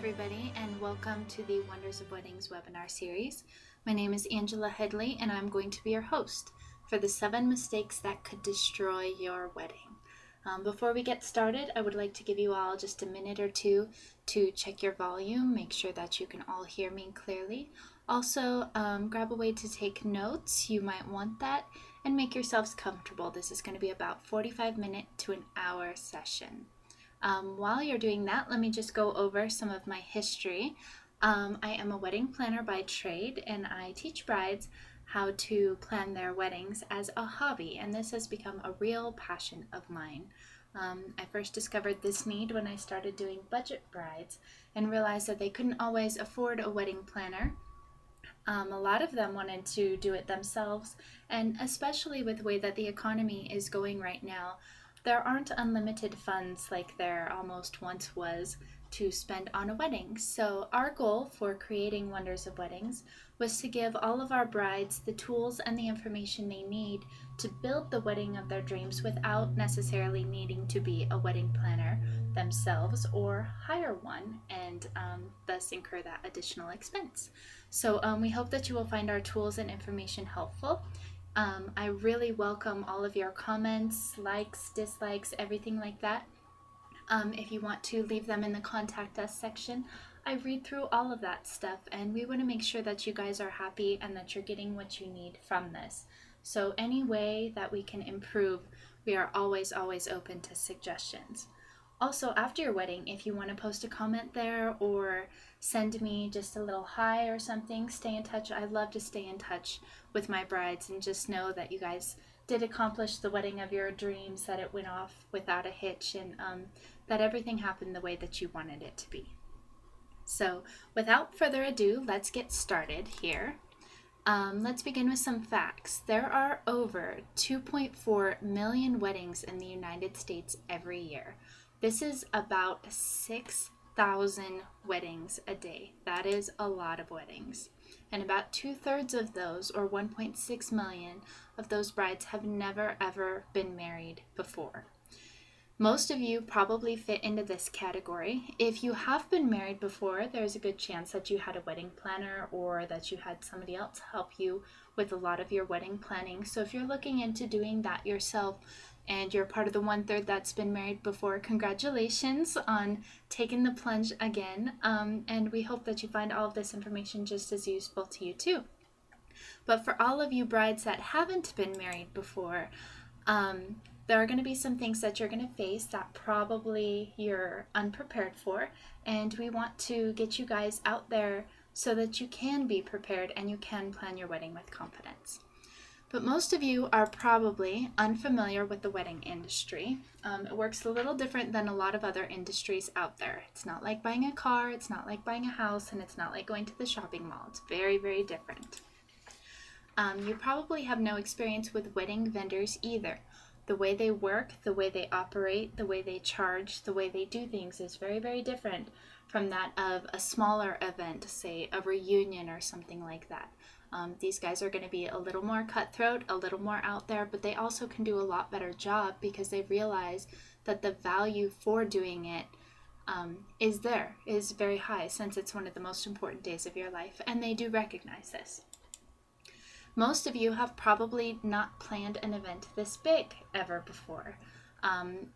everybody, and welcome to the Wonders of Weddings webinar series. My name is Angela Headley, and I'm going to be your host for the 7 mistakes that could destroy your wedding. Before we get started, I would like to give you all just a minute or two to check your volume, make sure that you can all hear me clearly. Also, grab a way to take notes. You might want that, and make yourselves comfortable. This is going to be about 45-minute to an hour session. While you're doing that, let me just go over some of my history. I am a wedding planner by trade, and I teach brides how to plan their weddings as a hobby, and this has become a real passion of mine. I first discovered this need when I started doing budget brides and realized that they couldn't always afford a wedding planner. A lot of them wanted to do it themselves, and especially with the way that the economy is going right now, there aren't unlimited funds like there almost once was to spend on a wedding. So our goal for creating Wonders of Weddings was to give all of our brides the tools and the information they need to build the wedding of their dreams without necessarily needing to be a wedding planner themselves or hire one and thus incur that additional expense. So we hope that you will find our tools and information helpful. I really welcome all of your comments, likes, dislikes, everything like that. If you want to leave them in the contact us section, I read through all of that stuff, and we want to make sure that you guys are happy and that you're getting what you need from this. So any way that we can improve, we are always open to suggestions. Also, after your wedding, if you want to post a comment there or send me just a little hi or something, stay in touch. I love to stay in touch with my brides and just know that you guys did accomplish the wedding of your dreams, that it went off without a hitch, and that everything happened the way that you wanted it to be. So without further ado, let's get started here. Let's begin with some facts. There are over 2.4 million weddings in the United States every year. This is about 6,000 weddings a day. That is a lot of weddings. And about 2/3 of those, or 1.6 million of those brides, have never ever been married before. Most of you probably fit into this category. If you have been married before, there's a good chance that you had a wedding planner or that you had somebody else help you with a lot of your wedding planning. So if you're looking into doing that yourself and you're part of the 1/3 that's been married before, congratulations on taking the plunge again. And we hope that you find all of this information just as useful to you too. But for all of you brides that haven't been married before, there are going to be some things that you're going to face that probably you're unprepared for, and we want to get you guys out there so that you can be prepared and you can plan your wedding with confidence. But most of you are probably unfamiliar with the wedding industry. It works a little different than a lot of other industries out there. It's not like buying a car, it's not like buying a house, and it's not like going to the shopping mall. It's very, very different. You probably have no experience with wedding vendors either. The way they work, the way they operate, the way they charge, the way they do things is very, very different from that of a smaller event, say a reunion or something like that. These guys are going to be a little more cutthroat, a little more out there, but they also can do a lot better job because they realize that the value for doing it is very high, since it's one of the most important days of your life, and they do recognize this. Most of you have probably not planned an event this big ever before.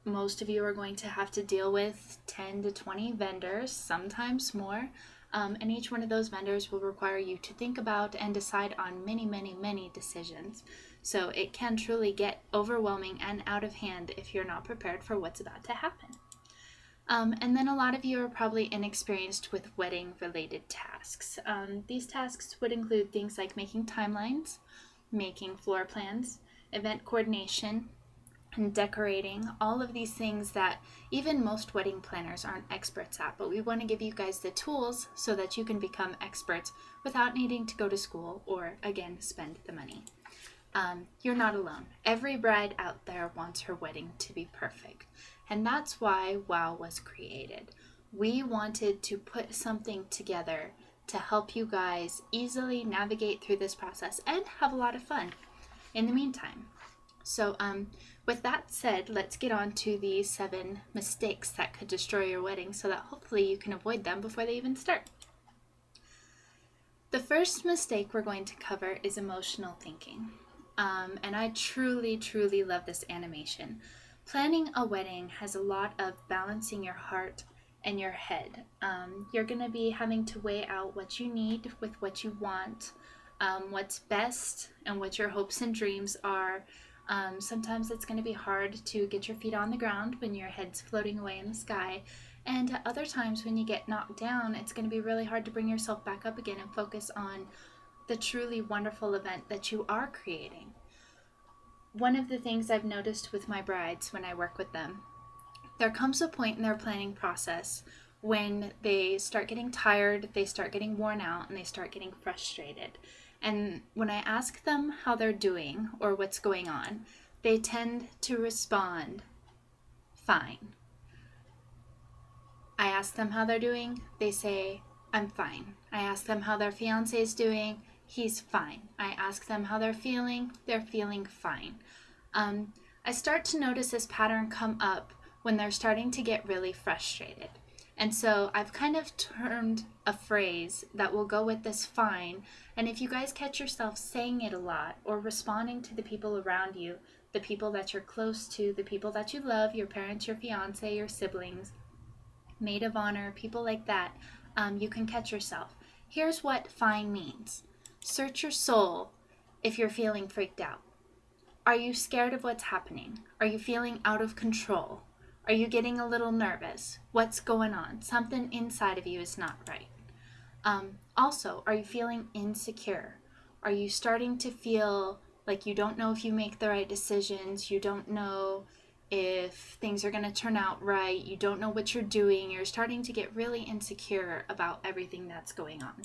Most of you are going to have to deal with 10 to 20 vendors, sometimes more, and each one of those vendors will require you to think about and decide on many decisions. So it can truly get overwhelming and out of hand if you're not prepared for what's about to happen. And then a lot of you are probably inexperienced with wedding-related tasks. These tasks would include things like making timelines, making floor plans, event coordination, and decorating, all of these things that even most wedding planners aren't experts at, but we want to give you guys the tools so that you can become experts without needing to go to school or, again, spend the money. You're not alone. Every bride out there wants her wedding to be perfect. And that's why WOW was created. We wanted to put something together to help you guys easily navigate through this process and have a lot of fun in the meantime. So, with that said, let's get on to the 7 mistakes that could destroy your wedding so that hopefully you can avoid them before they even start. The first mistake we're going to cover is emotional thinking. And I truly, truly love this animation. Planning a wedding has a lot of balancing your heart and your head. You're going to be having to weigh out what you need with what you want, what's best, and what your hopes and dreams are. Sometimes it's going to be hard to get your feet on the ground when your head's floating away in the sky. And other times when you get knocked down, it's going to be really hard to bring yourself back up again and focus on the truly wonderful event that you are creating. One of the things I've noticed with my brides when I work with them, there comes a point in their planning process when they start getting tired, they start getting worn out, and they start getting frustrated. And when I ask them how they're doing or what's going on, they tend to respond, fine. I ask them how they're doing, they say, I'm fine. I ask them how their fiancé is doing, he's fine. I ask them how they're feeling fine. I start to notice this pattern come up when they're starting to get really frustrated. And so I've kind of turned a phrase that will go with this fine. And if you guys catch yourself saying it a lot or responding to the people around you, the people that you're close to, the people that you love, your parents, your fiancé, your siblings, maid of honor, people like that, you can catch yourself. Here's what fine means. Search your soul if you're feeling freaked out. Are you scared of what's happening? Are you feeling out of control? Are you getting a little nervous? What's going on? Something inside of you is not right. Also, are you feeling insecure? Are you starting to feel like you don't know if you make the right decisions? You don't know if things are going to turn out right. You don't know what you're doing. You're starting to get really insecure about everything that's going on.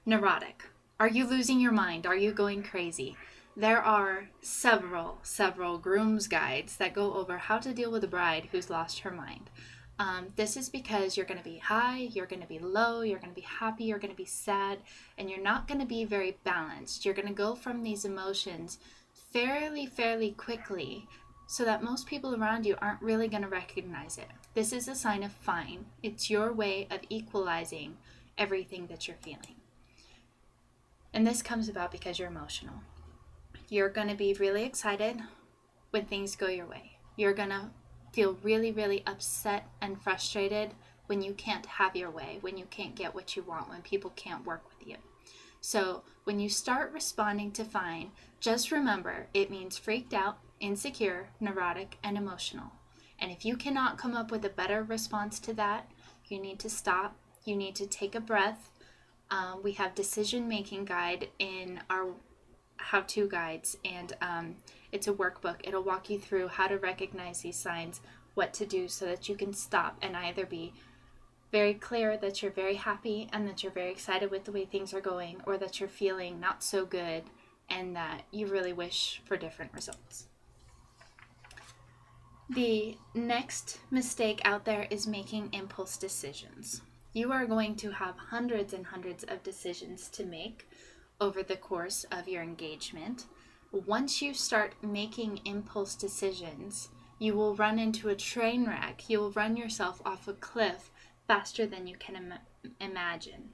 Neurotic. Are you losing your mind? Are you going crazy? There are several groom's guides that go over how to deal with a bride who's lost her mind. This is because you're going to be high, you're going to be low, you're going to be happy, you're going to be sad, and you're not going to be very balanced. You're going to go from these emotions fairly quickly so that most people around you aren't really going to recognize it. This is a sign of fine. It's your way of equalizing everything that you're feeling. And this comes about because you're emotional. You're going to be really excited when things go your way. You're going to feel really upset and frustrated when you can't have your way, when you can't get what you want, when people can't work with you. So when you start responding to fine, just remember it means freaked out, insecure, neurotic, and emotional. And if you cannot come up with a better response to that, you need to stop. You need to take a breath. We have decision-making guide in our how-to guides, and it's a workbook. It'll walk you through how to recognize these signs, what to do so that you can stop and either be very clear that you're very happy and that you're very excited with the way things are going, or that you're feeling not so good and that you really wish for different results. The next mistake out there is making impulse decisions. You are going to have hundreds and hundreds of decisions to make over the course of your engagement. Once you start making impulse decisions, you will run into a train wreck. You will run yourself off a cliff faster than you can imagine.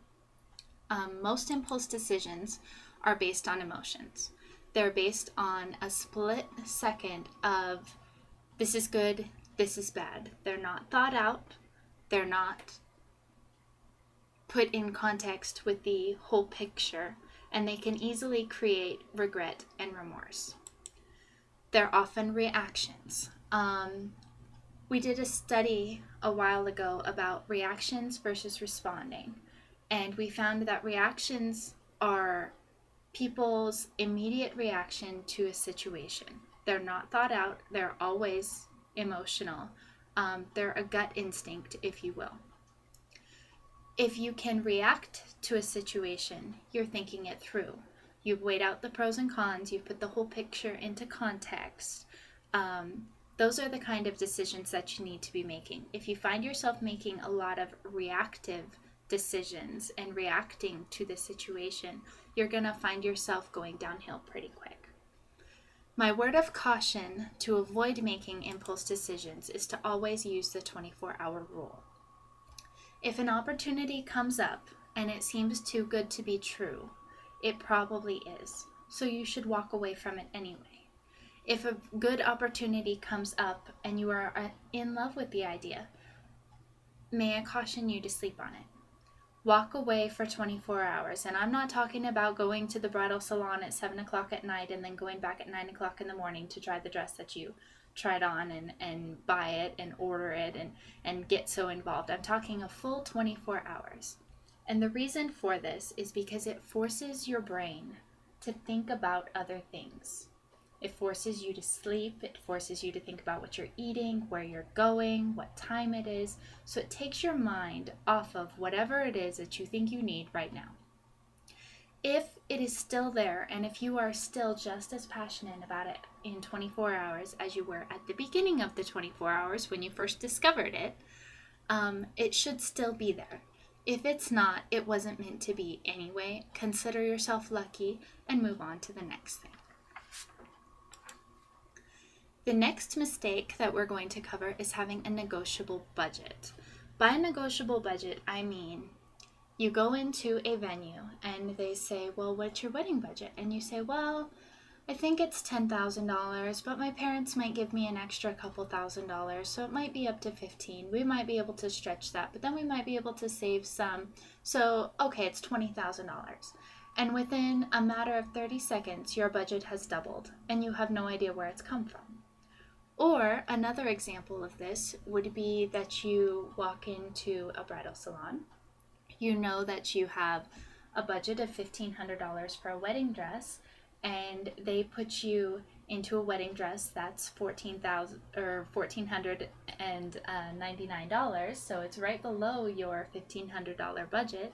Most impulse decisions are based on emotions. They're based on a split second of this is good, this is bad. They're not thought out. They're not put in context with the whole picture, and they can easily create regret and remorse. They're often reactions. We did a study a while ago about reactions versus responding, and we found that reactions are people's immediate reaction to a situation. They're not thought out. They're always emotional. They're a gut instinct, if you will. If you can react to a situation, you're thinking it through. You've weighed out the pros and cons. You've put the whole picture into context. Those are the kind of decisions that you need to be making. If you find yourself making a lot of reactive decisions and reacting to the situation, you're going to find yourself going downhill pretty quick. My word of caution to avoid making impulse decisions is to always use the 24-hour rule. If an opportunity comes up and it seems too good to be true, it probably is. So you should walk away from it anyway. If a good opportunity comes up and you are in love with the idea, may I caution you to sleep on it. Walk away for 24 hours. And I'm not talking about going to the bridal salon at 7 o'clock at night and then going back at 9 o'clock in the morning to try the dress that you tried on and buy it and order it and get so involved. I'm talking a full 24 hours. And the reason for this is because it forces your brain to think about other things. It forces you to sleep. It forces you to think about what you're eating, where you're going, what time it is. So it takes your mind off of whatever it is that you think you need right now. If it is still there, and if you are still just as passionate about it in 24 hours as you were at the beginning of the 24 hours when you first discovered it, it should still be there. If it's not, it wasn't meant to be anyway. Consider yourself lucky and move on to the next thing. The next mistake that we're going to cover is having a negotiable budget. By a negotiable budget, I mean you go into a venue and they say, well, what's your wedding budget? And you say, well, I think it's $10,000, but my parents might give me an extra couple $1,000, so it might be up to 15. We might be able to stretch that, but then we might be able to save some. So, okay, it's $20,000. And within a matter of 30 seconds, your budget has doubled and you have no idea where it's come from. Or another example of this would be that you walk into a bridal salon. You know that you have a budget of $1,500 for a wedding dress, and they put you into a wedding dress that's $1,499. So it's right below your $1,500 budget,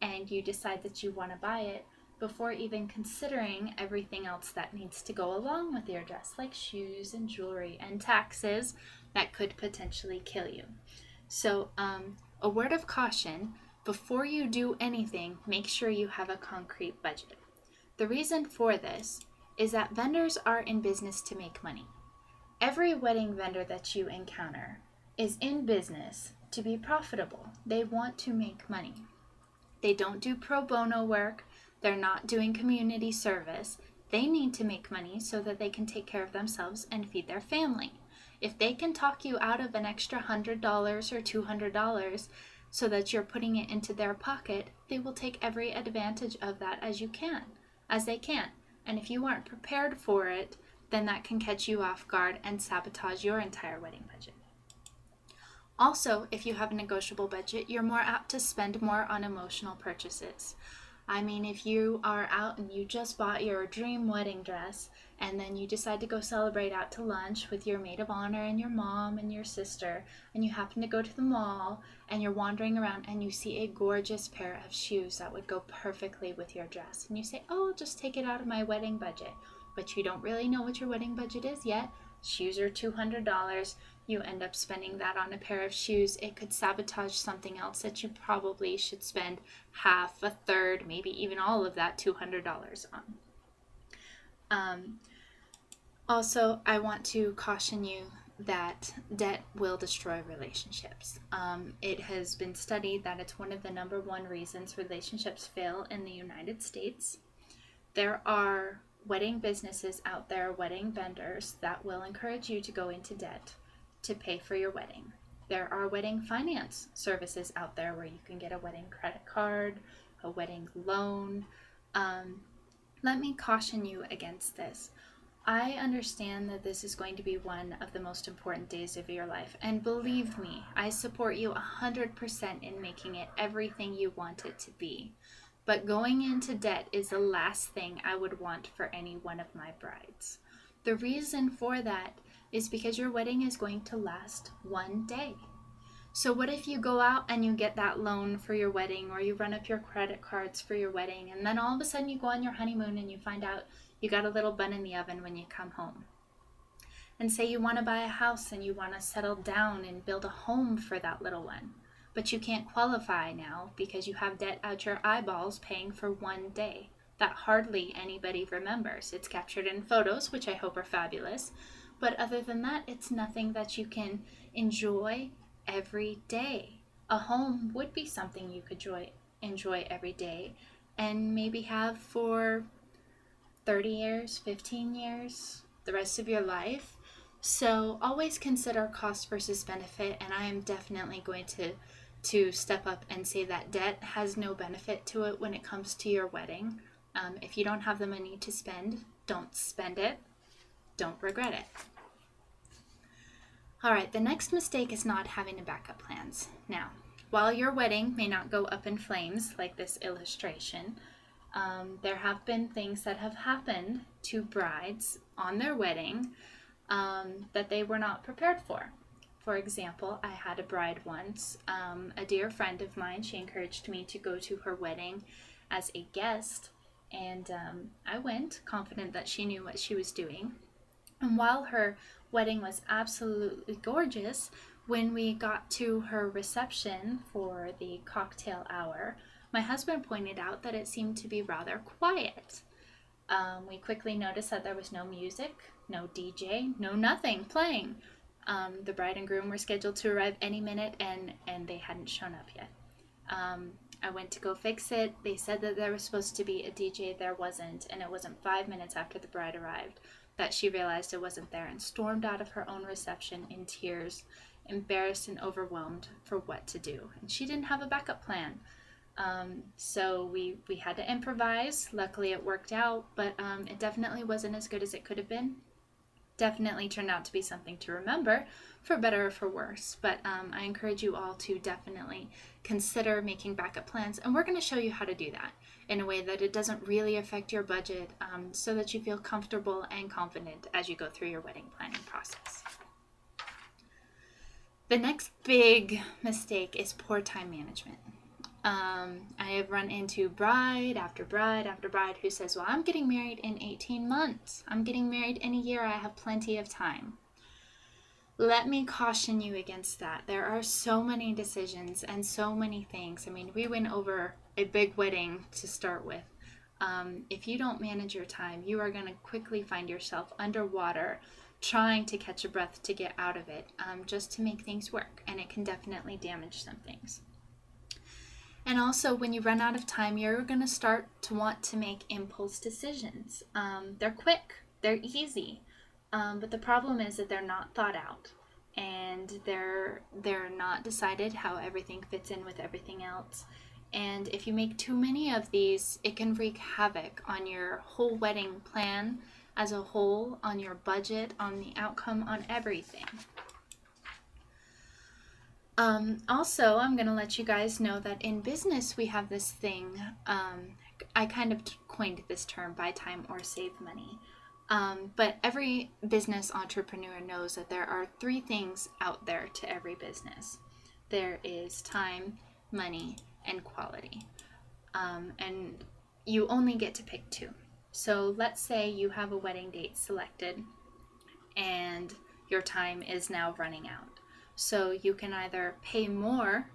and you decide that you want to buy it before even considering everything else that needs to go along with your dress, like shoes and jewelry and taxes that could potentially kill you. So a word of caution, before you do anything, make sure you have a concrete budget. The reason for this is that vendors are in business to make money. Every wedding vendor that you encounter is in business to be profitable. They want to make money. They don't do pro bono work. They're not doing community service. They need to make money so that they can take care of themselves and feed their family. If they can talk you out of an extra $100 or $200 so that you're putting it into their pocket, they will take every advantage of that as they can. And if you aren't prepared for it, then that can catch you off guard and sabotage your entire wedding budget. Also, if you have a negotiable budget, you're more apt to spend more on emotional purchases. I mean, if you are out and you just bought your dream wedding dress and then you decide to go celebrate out to lunch with your maid of honor and your mom and your sister, and you happen to go to the mall and you're wandering around and you see a gorgeous pair of shoes that would go perfectly with your dress, and you say, oh, I'll just take it out of my wedding budget, but you don't really know what your wedding budget is yet. Shoes are $200. You end up spending that on a pair of shoes. It could sabotage something else that you probably should spend half, a third, maybe even all of that $200 on. Also, I want to caution you that debt will destroy relationships. It has been studied that it's one of the number one reasons relationships fail in the United States. There are wedding businesses out there, wedding vendors, that will encourage you to go into debt to pay for your wedding. There are wedding finance services out there where you can get a wedding credit card, a wedding loan. Let me caution you against this. I understand that this is going to be one of the most important days of your life, and believe me, I support you 100% in making it everything you want it to be. But going into debt is the last thing I would want for any one of my brides. The reason for that is because your wedding is going to last one day. So what if you go out and you get that loan for your wedding, or you run up your credit cards for your wedding, and then all of a sudden you go on your honeymoon and you find out you got a little bun in the oven when you come home. And say you want to buy a house and you want to settle down and build a home for that little one, but you can't qualify now because you have debt out your eyeballs paying for one day. that hardly anybody remembers. It's captured in photos, which I hope are fabulous, but other than that, it's nothing that you can enjoy every day. A home would be something you could enjoy every day and maybe have for 30 years, 15 years, the rest of your life. So always consider cost versus benefit, and I am definitely going to step up and say that debt has no benefit to it when it comes to your wedding. If you don't have the money to spend, don't spend it. Don't regret it. All right, the next mistake is not having a backup plans. Now, while your wedding may not go up in flames like this illustration, there have been things that have happened to brides on their wedding that they were not prepared for. For example, I had a bride once, a dear friend of mine. She encouraged me to go to her wedding as a guest, and I went confident that she knew what she was doing. And while her wedding was absolutely gorgeous, when we got to her reception for the cocktail hour, my husband pointed out that it seemed to be rather quiet. We quickly noticed that there was no music, no DJ, no nothing playing. The bride and groom were scheduled to arrive any minute, and they hadn't shown up yet. I went to go fix it. They said that there was supposed to be a DJ. There wasn't, and it wasn't 5 minutes after the bride arrived that she realized it wasn't there and stormed out of her own reception in tears, embarrassed and overwhelmed for what to do. And she didn't have a backup plan. So we had to improvise. Luckily it worked out, but it definitely wasn't as good as it could have been. Definitely turned out to be something to remember, for better or for worse. But I encourage you all to definitely consider making backup plans, and we're going to show you how to do that in a way that it doesn't really affect your budget, so that you feel comfortable and confident as you go through your wedding planning process. The next big mistake is poor time management. I have run into bride after bride after bride who says, well, I'm getting married in 18 months. I'm getting married in a year. I have plenty of time. Let me caution you against that. There are so many decisions and so many things. I mean, we went over a big wedding to start with. If you don't manage your time, you are going to quickly find yourself underwater trying to catch a breath to get out of it, just to make things work. And it can definitely damage some things. And also, when you run out of time, you're going to start to want to make impulse decisions. They're quick, they're easy, but the problem is that they're not thought out, and they're not decided how everything fits in with everything else. And if you make too many of these, it can wreak havoc on your whole wedding plan as a whole, on your budget, on the outcome, on everything. Also, I'm going to let you guys know that in business we have this thing, I kind of coined this term, buy time or save money. But every business entrepreneur knows that there are 3 things out there to every business. There is time, money, and quality. And you only get to pick 2. So let's say you have a wedding date selected and your time is now running out. So you can either pay more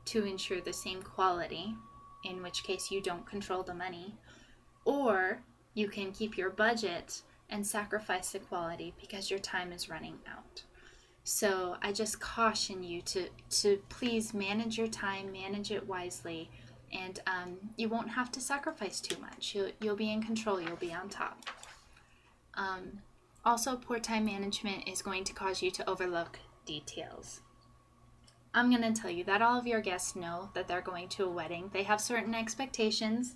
to ensure the same quality, in which case you don't control the money, or you can keep your budget and sacrifice the quality because your time is running out. So I just caution you to please manage your time, manage it wisely, and you won't have to sacrifice too much. You'll be in control, you'll be on top. Also, poor time management is going to cause you to overlook details. I'm going to tell you that all of your guests know that they're going to a wedding. They have certain expectations.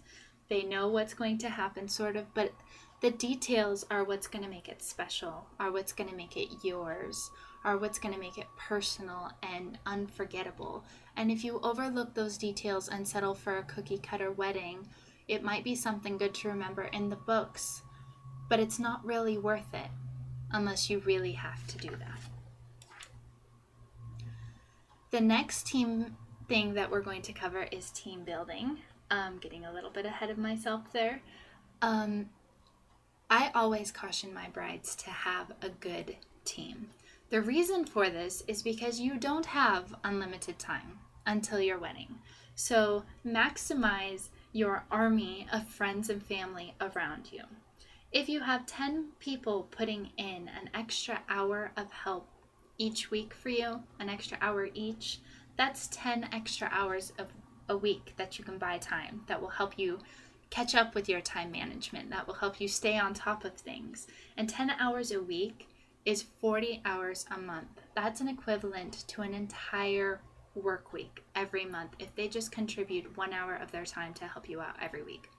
They know what's going to happen, sort of, but the details are what's going to make it special, are what's going to make it yours, are what's going to make it personal and unforgettable. And if you overlook those details and settle for a cookie-cutter wedding, it might be something good to remember in the books, but it's not really worth it unless you really have to do that. The next team thing that we're going to cover is team building. I'm getting a little bit ahead of myself there. I always caution my brides to have a good team. The reason for this is because you don't have unlimited time until your wedding. So maximize your army of friends and family around you. If you have 10 people putting in an extra hour of help each week for you, an extra hour each, that's 10 extra hours of a week that you can buy time that will help you catch up with your time management, that will help you stay on top of things. And 10 hours a week is 40 hours a month. That's an equivalent to an entire work week every month if they just contribute 1 hour of their time to help you out every week.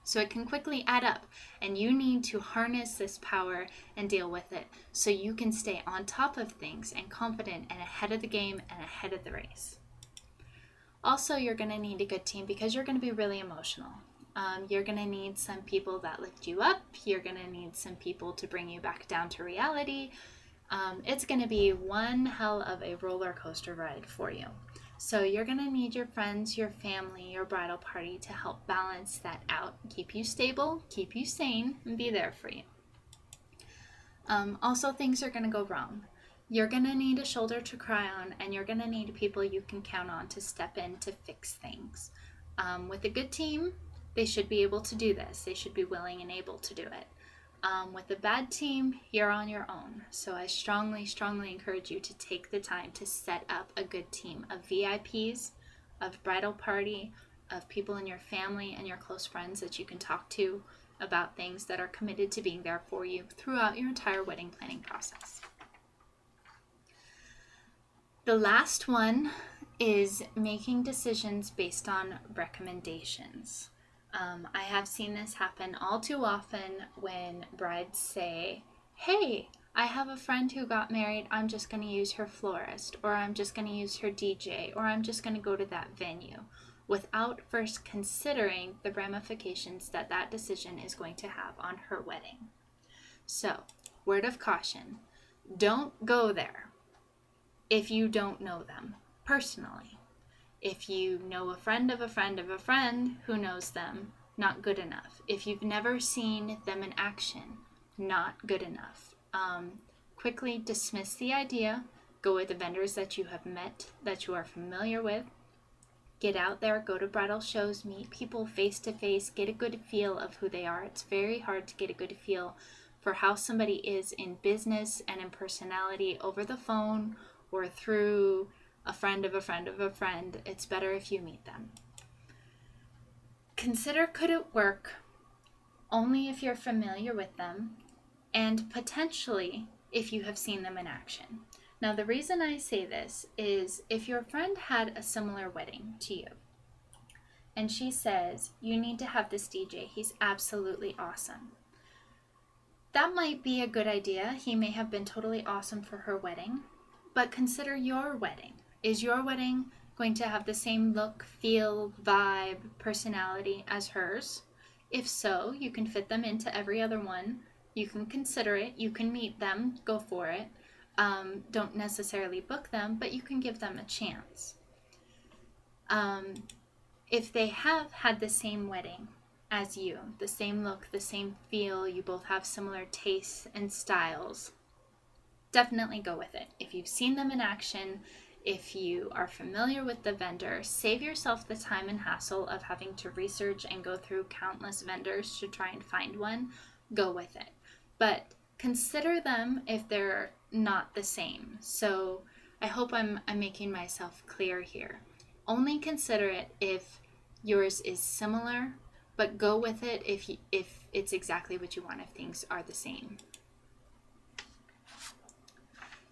So it can quickly add up, and you need to harness this power and deal with it so you can stay on top of things and confident and ahead of the game and ahead of the race. Also, you're going to need a good team because you're going to be really emotional. You're going to need some people that lift you up. You're going to need some people to bring you back down to reality. It's going to be one hell of a roller coaster ride for you. So you're going to need your friends, your family, your bridal party to help balance that out, keep you stable, keep you sane, and be there for you. Also, things are going to go wrong. You're going to need a shoulder to cry on, and you're going to need people you can count on to step in to fix things. With a good team, they should be able to do this. They should be willing and able to do it. With a bad team, you're on your own. So I strongly, strongly encourage you to take the time to set up a good team of VIPs, of bridal party, of people in your family and your close friends that you can talk to about things that are committed to being there for you throughout your entire wedding planning process. The last one is making decisions based on recommendations. I have seen this happen all too often when brides say, hey, I have a friend who got married, I'm just going to use her florist, or I'm just going to use her DJ, or I'm just going to go to that venue, without first considering the ramifications that that decision is going to have on her wedding. So, word of caution, don't go there if you don't know them personally. If you know a friend of a friend of a friend who knows them, not good enough. If you've never seen them in action, not good enough. Quickly dismiss the idea. Go with the vendors that you have met, that you are familiar with. Get out there, go to bridal shows, meet people face to face, get a good feel of who they are. It's very hard to get a good feel for how somebody is in business and in personality over the phone or through a friend of a friend of a friend. It's better if you meet them. Consider, could it work only if you're familiar with them and potentially if you have seen them in action. Now, the reason I say this is if your friend had a similar wedding to you and she says, you need to have this DJ, he's absolutely awesome. That might be a good idea. He may have been totally awesome for her wedding, but consider your wedding. Is your wedding going to have the same look, feel, vibe, personality as hers? If so, you can fit them into every other one. You can consider it. You can meet them. Go for it. Don't necessarily book them, but you can give them a chance. If they have had the same wedding as you, the same look, the same feel, you both have similar tastes and styles, definitely go with it. If you've seen them in action, if you are familiar with the vendor, save yourself the time and hassle of having to research and go through countless vendors to try and find one. Go with it. But consider them if they're not the same. So I hope I'm making myself clear here. Only consider it if yours is similar, but go with it if it's exactly what you want, if things are the same.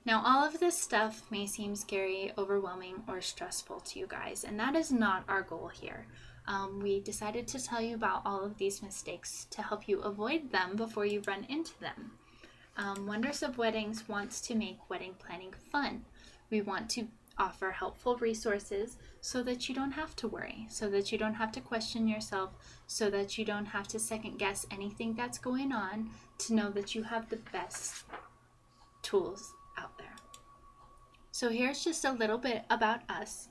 Now, all of this stuff may seem scary, overwhelming, or stressful to you guys, and that is not our goal here. We decided to tell you about all of these mistakes to help you avoid them before you run into them. Wonders of Weddings wants to make wedding planning fun. We want to offer helpful resources so that you don't have to worry, so that you don't have to question yourself, so that you don't have to second guess anything that's going on, to know that you have the best tools out there. So here's just a little bit about us.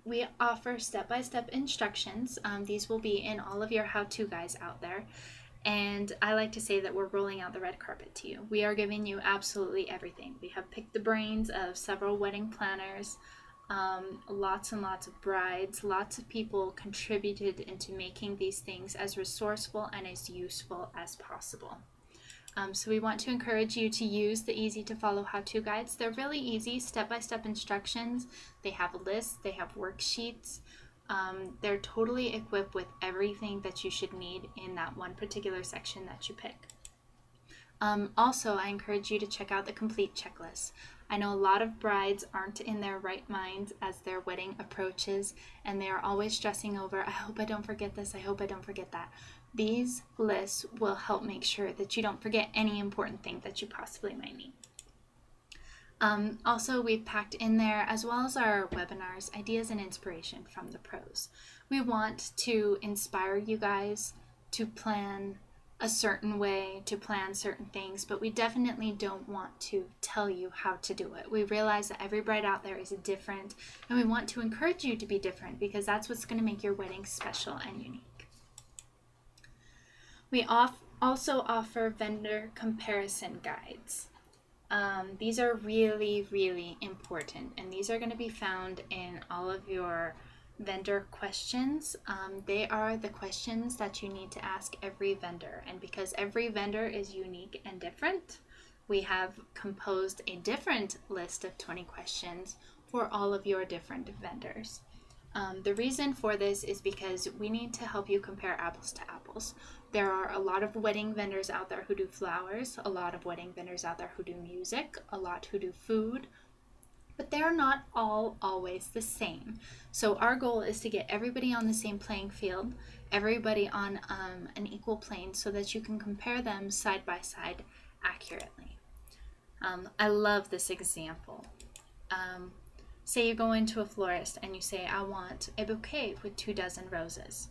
We offer step-by-step instructions. These will be in all of your how-to guides out there. And I like to say that we're rolling out the red carpet to you. We are giving you absolutely everything. We have picked the brains of several wedding planners, Lots and lots of brides, lots of people contributed into making these things as resourceful and as useful as possible. So we want to encourage you to use the easy to follow how-to guides. They're really easy, step-by-step instructions. They have lists, they have worksheets. They're totally equipped with everything that you should need in that one particular section that you pick. Also, I encourage you to check out the complete checklist. I know a lot of brides aren't in their right minds as their wedding approaches, and they are always stressing over, I hope I don't forget this, I hope I don't forget that. These lists will help make sure that you don't forget any important thing that you possibly might need. Also, we've packed in there, as well as our webinars, ideas and inspiration from the pros. We want to inspire you guys to plan a certain way, to plan certain things, but we definitely don't want to tell you how to do it. We realize that every bride out there is different, and we want to encourage you to be different because that's what's going to make your wedding special and unique. We also offer vendor comparison guides. These are really, really important, and these are going to be found in all of your vendor questions. They are the questions that you need to ask every vendor, and because every vendor is unique and different, we have composed a different list of 20 questions for all of your different vendors. The reason for this is because we need to help you compare apples to apples. There are a lot of wedding vendors out there who do flowers, a lot of wedding vendors out there who do music, a lot who do food, but they're not all always the same. So our goal is to get everybody on the same playing field, everybody on an equal plane so that you can compare them side by side accurately. I love this example. Say you go into a florist and you say, I want a bouquet with 2 dozen roses,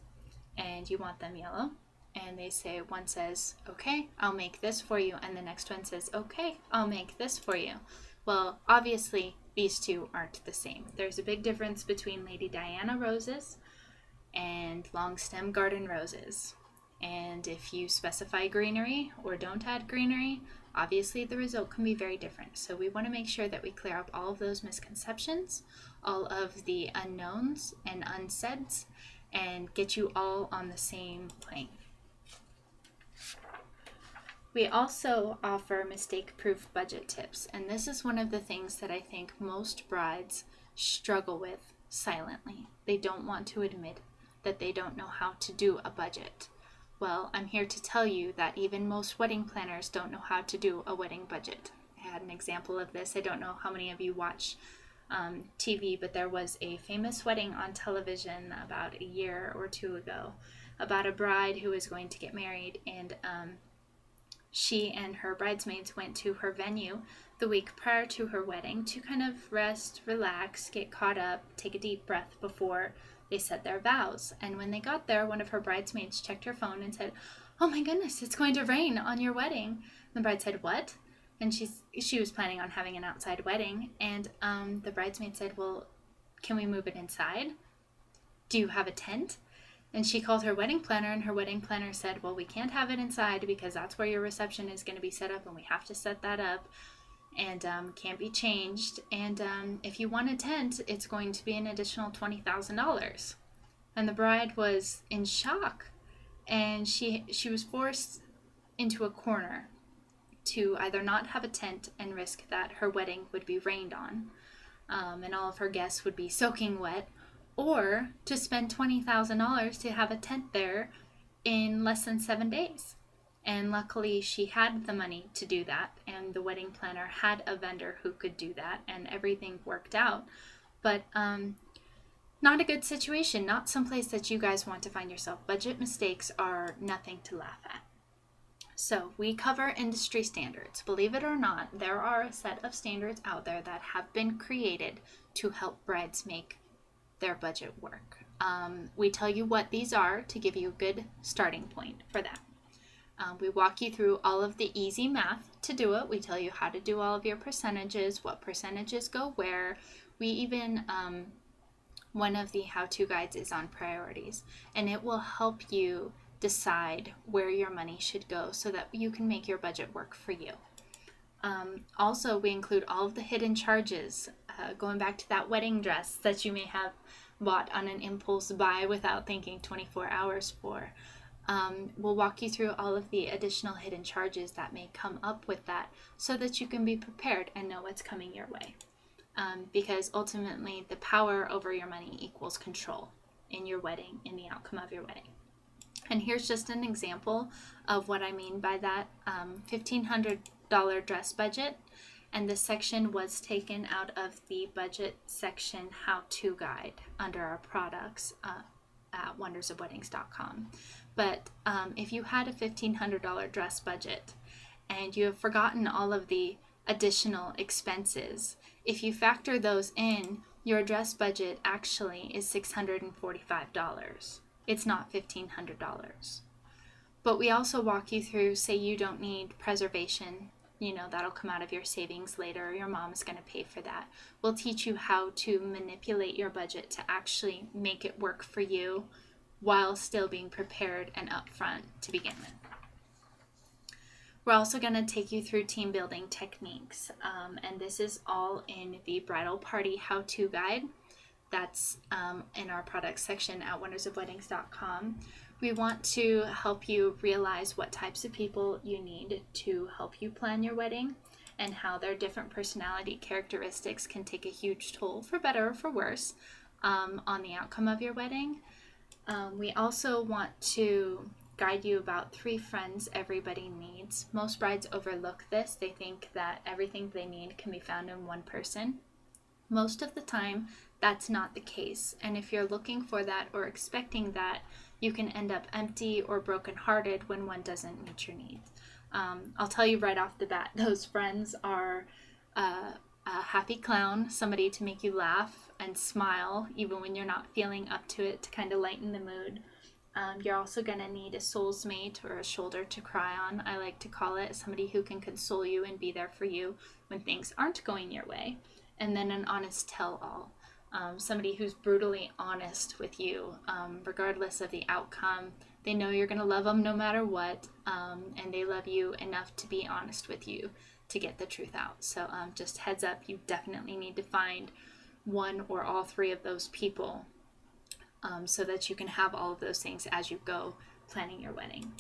and you want them yellow. And they say, one says, okay, I'll make this for you. And the next one says, okay, I'll make this for you. Well, obviously, these two aren't the same. There's a big difference between Lady Diana roses and long stem garden roses. And if you specify greenery or don't add greenery, obviously the result can be very different. So we want to make sure that we clear up all of those misconceptions, all of the unknowns and unsaids, and get you all on the same plane. We also offer mistake-proof budget tips, and this is one of the things that I think most brides struggle with silently. They don't want to admit that they don't know how to do a budget. Well, I'm here to tell you that even most wedding planners don't know how to do a wedding budget. I had an example of this. I don't know how many of you watch TV, but there was a famous wedding on television about a year or two ago about a bride who was going to get married, and she and her bridesmaids went to her venue the week prior to her wedding to kind of rest, relax, get caught up, take a deep breath before they said their vows. And when they got there, one of her bridesmaids checked her phone and said, oh my goodness, it's going to rain on your wedding. The bride said, what? And she was planning on having an outside wedding. And the bridesmaid said, well, can we move it inside? Do you have a tent? And she called her wedding planner, and her wedding planner said, well, we can't have it inside because that's where your reception is going to be set up, and we have to set that up, and can't be changed. And if you want a tent, it's going to be an additional $20,000. And the bride was in shock, and she was forced into a corner to either not have a tent and risk that her wedding would be rained on, and all of her guests would be soaking wet, or to spend $20,000 to have a tent there in less than 7 days. And luckily she had the money to do that, and the wedding planner had a vendor who could do that, and everything worked out. But not a good situation, not someplace that you guys want to find yourself. Budget mistakes are nothing to laugh at. So we cover industry standards. Believe it or not, there are a set of standards out there that have been created to help brides make their budget work. We tell you what these are to give you a good starting point for that. We walk you through all of the easy math to do it. We tell you how to do all of your percentages, what percentages go where. We even, one of the how-to guides is on priorities, and it will help you decide where your money should go so that you can make your budget work for you. Also, we include all of the hidden charges going back to that wedding dress that you may have bought on an impulse buy without thinking 24 hours for. We'll walk you through all of the additional hidden charges that may come up with that so that you can be prepared and know what's coming your way. Because ultimately, the power over your money equals control in your wedding, in the outcome of your wedding. And here's just an example of what I mean by that. $1,500 dress budget, and this section was taken out of the budget section how-to guide under our products at wondersofweddings.com. But if you had a $1,500 dress budget and you have forgotten all of the additional expenses, if you factor those in, your dress budget actually is $645. It's not $1,500. But we also walk you through, say you don't need preservation, that'll come out of your savings later, or your mom is going to pay for that. We'll teach you how to manipulate your budget to actually make it work for you while still being prepared and upfront to begin with. We're also going to take you through team building techniques, and this is all in the bridal party how-to guide. That's in our products section at wondersofweddings.com. We want to help you realize what types of people you need to help you plan your wedding and how their different personality characteristics can take a huge toll, for better or for worse, on the outcome of your wedding. We also want to guide you about 3 friends everybody needs. Most brides overlook this. They think that everything they need can be found in one person. Most of the time, that's not the case. And if you're looking for that or expecting that, you can end up empty or brokenhearted when one doesn't meet your needs. I'll tell you right off the bat, those friends are a happy clown, somebody to make you laugh and smile even when you're not feeling up to it, to kind of lighten the mood. You're also going to need a soul's mate, or a shoulder to cry on, I like to call it, somebody who can console you and be there for you when things aren't going your way. And then an honest tell-all, somebody who's brutally honest with you, regardless of the outcome. They know you're going to love them no matter what, and they love you enough to be honest with you to get the truth out. So just heads up, you definitely need to find one or all 3 of those people, so that you can have all of those things as you go planning your wedding.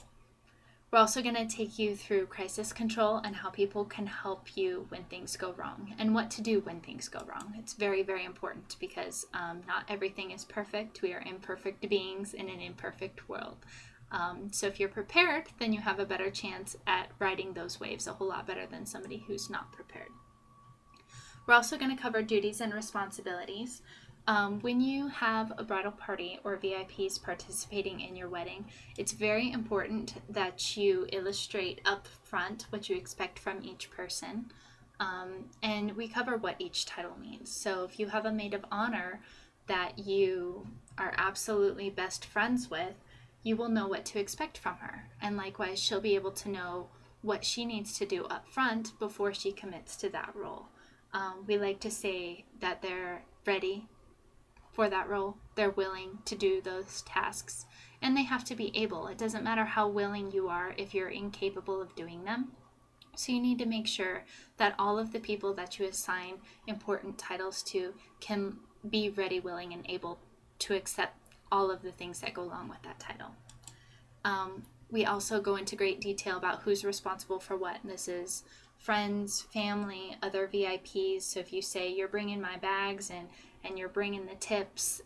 We're also going to take you through crisis control and how people can help you when things go wrong, and what to do when things go wrong. It's very, very important because not everything is perfect. We are imperfect beings in an imperfect world. So if you're prepared, then you have a better chance at riding those waves, a whole lot better than somebody who's not prepared. We're also going to cover duties and responsibilities. When you have a bridal party or VIPs participating in your wedding, it's very important that you illustrate up front what you expect from each person. And we cover what each title means. So if you have a maid of honor that you are absolutely best friends with, you will know what to expect from her. And likewise, she'll be able to know what she needs to do up front before she commits to that role. We like to say that they're ready for that role. They're willing to do those tasks, and they have to be able. It doesn't matter how willing you are if you're incapable of doing them. So you need to make sure that all of the people that you assign important titles to can be ready, willing, and able to accept all of the things that go along with that title. We also go into great detail about who's responsible for what. This is friends, family, other VIPs. So if you say you're bringing my bags and you're bringing the tips,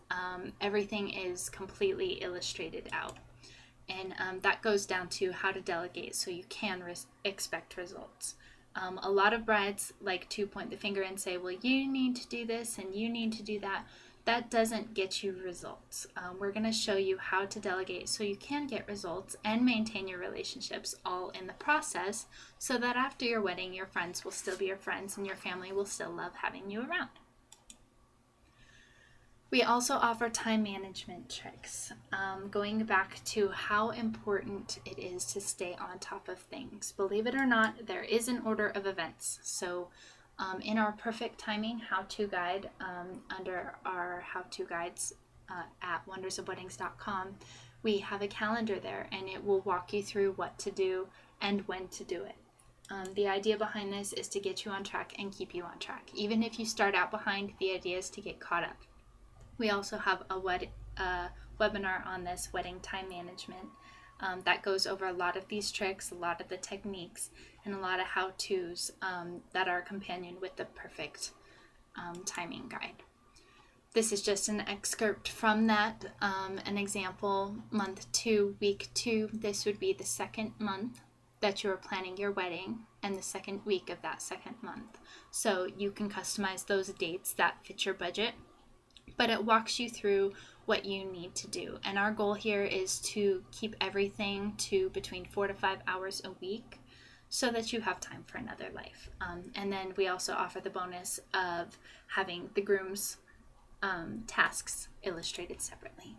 everything is completely illustrated out. And that goes down to how to delegate so you can expect results. A lot of brides like to point the finger and say, well, you need to do this and you need to do that. That doesn't get you results. We're going to show you how to delegate so you can get results and maintain your relationships all in the process, so that after your wedding, your friends will still be your friends and your family will still love having you around. We also offer time management tricks, going back to how important it is to stay on top of things. Believe it or not, there is an order of events. So in our perfect timing how-to guide, under our how-to guides at wondersofweddings.com, we have a calendar there, and it will walk you through what to do and when to do it. The idea behind this is to get you on track and keep you on track. Even if you start out behind, the idea is to get caught up. We also have a webinar on this, wedding time management, that goes over a lot of these tricks, a lot of the techniques, and a lot of how-tos that are companioned with the perfect timing guide. This is just an excerpt from that, an example, month 2, week 2. This would be the second month that you are planning your wedding and the second week of that second month. So you can customize those dates that fit your budget, but it walks you through what you need to do. And our goal here is to keep everything to between 4 to 5 hours a week so that you have time for another life. And then we also offer the bonus of having the groom's tasks illustrated separately.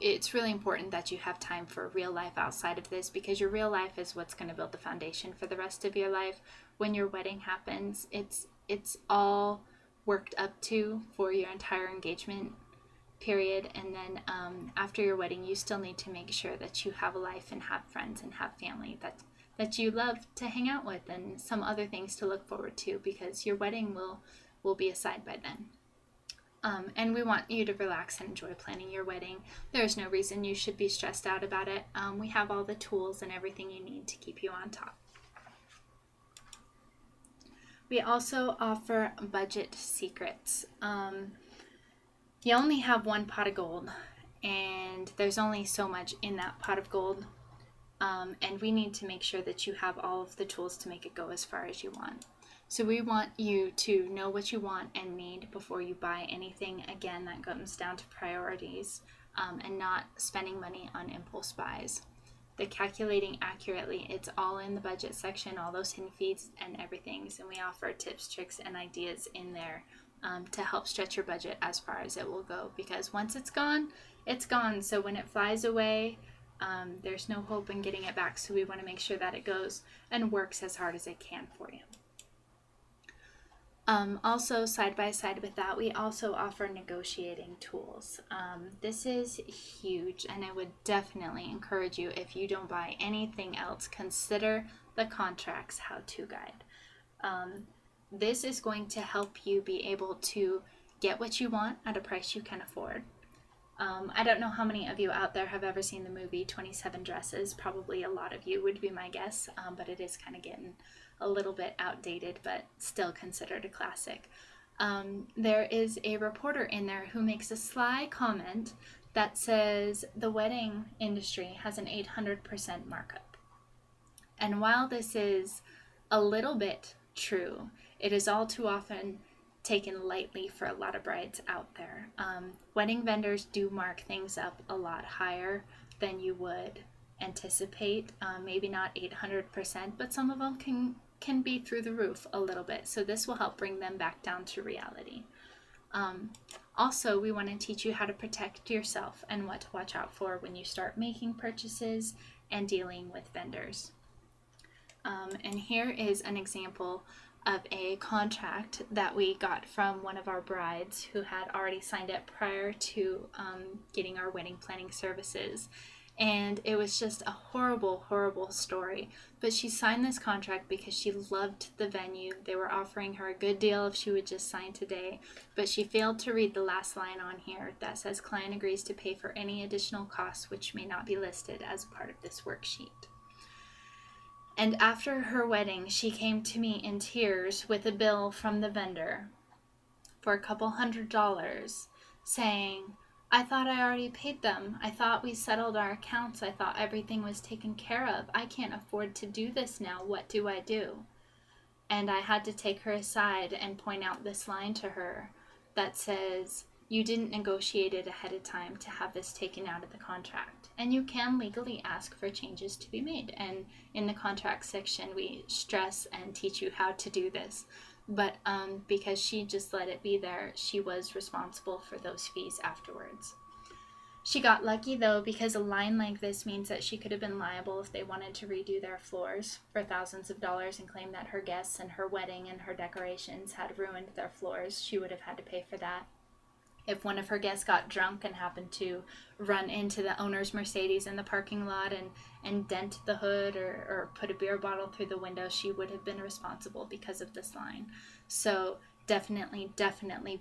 It's really important that you have time for real life outside of this, because your real life is what's going to build the foundation for the rest of your life. When your wedding happens, it's all worked up to for your entire engagement period, and then after your wedding you still need to make sure that you have a life and have friends and have family that you love to hang out with, and some other things to look forward to, because your wedding will be aside by then. And we want you to relax and enjoy planning your wedding. There's no reason you should be stressed out about it. We have all the tools and everything you need to keep you on top. We also offer budget secrets. You only have one pot of gold, and there's only so much in that pot of gold. And we need to make sure that you have all of the tools to make it go as far as you want. So we want you to know what you want and need before you buy anything. Again, that comes down to priorities, and not spending money on impulse buys. The calculating accurately, it's all in the budget section, all those hidden fees and everything. And we offer tips, tricks, and ideas in there to help stretch your budget as far as it will go. Because once it's gone, it's gone. So when it flies away, there's no hope in getting it back. So we want to make sure that it goes and works as hard as it can for you. Also, side by side with that, we also offer negotiating tools. This is huge, and I would definitely encourage you, if you don't buy anything else, consider the Contracts How-To Guide. This is going to help you be able to get what you want at a price you can afford. I don't know how many of you out there have ever seen the movie 27 Dresses. Probably a lot of you would be my guess, but it is kind of getting a little bit outdated, but still considered a classic. There is a reporter in there who makes a sly comment that says the wedding industry has an 800% markup. And while this is a little bit true, it is all too often taken lightly for a lot of brides out there. Wedding vendors do mark things up a lot higher than you would anticipate. Maybe not 800%, but some of them can be through the roof a little bit. So this will help bring them back down to reality. Also, we want to teach you how to protect yourself and what to watch out for when you start making purchases and dealing with vendors. And here is an example of a contract that we got from one of our brides who had already signed up prior to getting our wedding planning services. And it was just a horrible, horrible story. But she signed this contract because she loved the venue. They were offering her a good deal if she would just sign today. But she failed to read the last line on here that says, "Client agrees to pay for any additional costs which may not be listed as part of this worksheet." And after her wedding, she came to me in tears with a bill from the vendor for a couple $100, saying, "I thought I already paid them. I thought we settled our accounts. I thought everything was taken care of. I can't afford to do this now. What do I do?" And I had to take her aside and point out this line to her that says, "You didn't negotiate it ahead of time to have this taken out of the contract." And you can legally ask for changes to be made. And in the contract section, we stress and teach you how to do this. But because she just let it be there, she was responsible for those fees afterwards. She got lucky though, because a line like this means that she could have been liable if they wanted to redo their floors for thousands of dollars and claim that her guests and her wedding and her decorations had ruined their floors. She would have had to pay for that. if one of her guests got drunk and happened to run into the owner's Mercedes in the parking lot and dent the hood or put a beer bottle through the window, she would have been responsible because of this line. So definitely,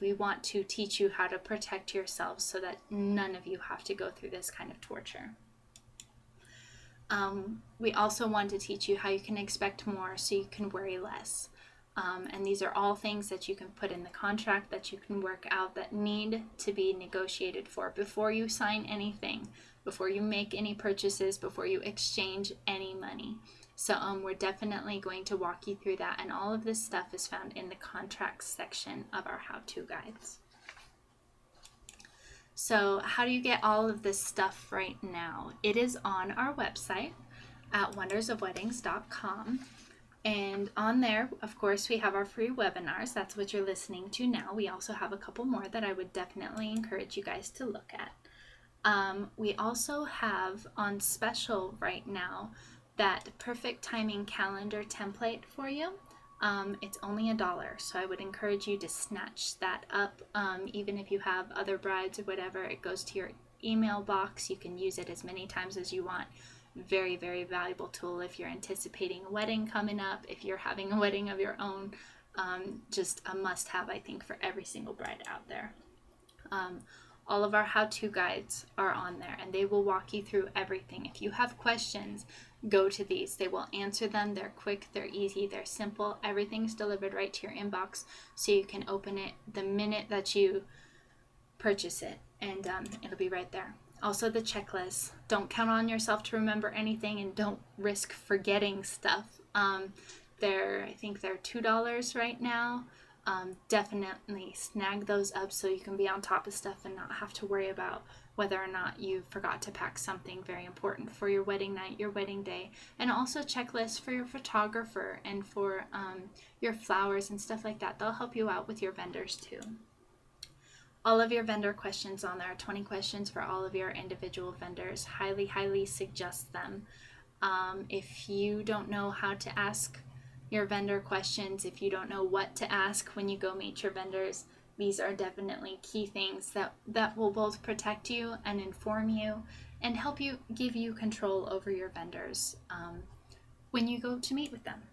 we want to teach you how to protect yourselves so that none of you have to go through this kind of torture. We also want to teach you how you can expect more so you can worry less. And these are all things that you can put in the contract, that you can work out, that need to be negotiated for before you sign anything, before you make any purchases, before you exchange any money. So we're definitely going to walk you through that, and all of this stuff is found in the contracts section of our how-to guides. So how do you get all of this stuff right now? It is on our website at wondersofweddings.com. And on there, of course, we have our free webinars. That's what you're listening to now. We also have a couple more that I would definitely encourage you guys to look at. We also have on special right now that perfect timing calendar template for you. It's only $1, so I would encourage you to snatch that up. Even if you have other brides or whatever, it goes to your email box. You can use it as many times as you want. Very, very valuable tool if you're anticipating a wedding coming up, if you're having a wedding of your own. Just a must-have, I think, for every single bride out there. All of our how-to guides are on there, and they will walk you through everything. If you have questions, go to these. They will answer them. They're quick, they're easy, they're simple. Everything's delivered right to your inbox, so you can open it the minute that you purchase it, and it'll be right there. Also, the checklist. Don't count on yourself to remember anything, and don't risk forgetting stuff. I think they're $2 right now. Definitely snag those up so you can be on top of stuff and not have to worry about whether or not you forgot to pack something very important for your wedding night, your wedding day. And also checklists for your photographer and for your flowers and stuff like that. They'll help you out with your vendors too. All of your vendor questions on there, 20 questions for all of your individual vendors. Highly, highly suggest them. If you don't know how to ask your vendor questions, if you don't know what to ask when you go meet your vendors, these are definitely key things that will both protect you and inform you and help you, give you control over your vendors when you go to meet with them.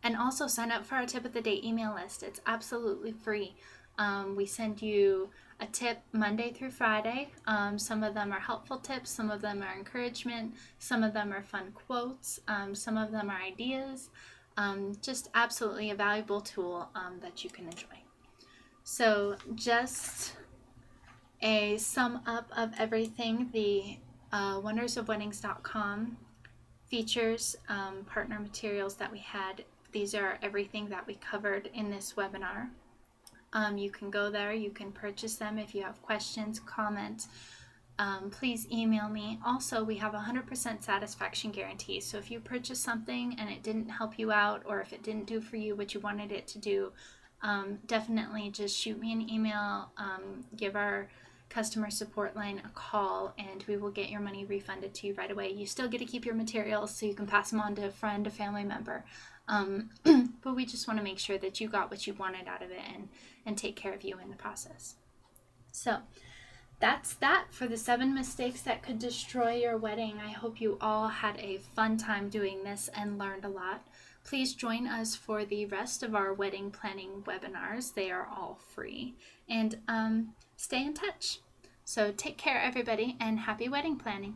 And also sign up for our Tip of the Day email list. It's absolutely free. We send you a tip Monday through Friday. Some of them are helpful tips, some of them are encouragement, some of them are fun quotes, some of them are ideas. Just absolutely a valuable tool that you can enjoy. So just a sum up of everything, the wondersofweddings.com features, partner materials that we had. These are everything that we covered in this webinar. You can go there, you can purchase them. If you have questions, comments, please email me. Also, we have a 100% satisfaction guarantee. So if you purchase something and it didn't help you out, or if it didn't do for you what you wanted it to do, definitely just shoot me an email, give our customer support line a call, and we will get your money refunded to you right away. You still get to keep your materials so you can pass them on to a friend, a family member. But we just want to make sure that you got what you wanted out of it and take care of you in the process. So that's that for the 7 mistakes that could destroy your wedding. I hope you all had a fun time doing this and learned a lot. Please join us for the rest of our wedding planning webinars. They are all free. And stay in touch. So take care, everybody, and happy wedding planning.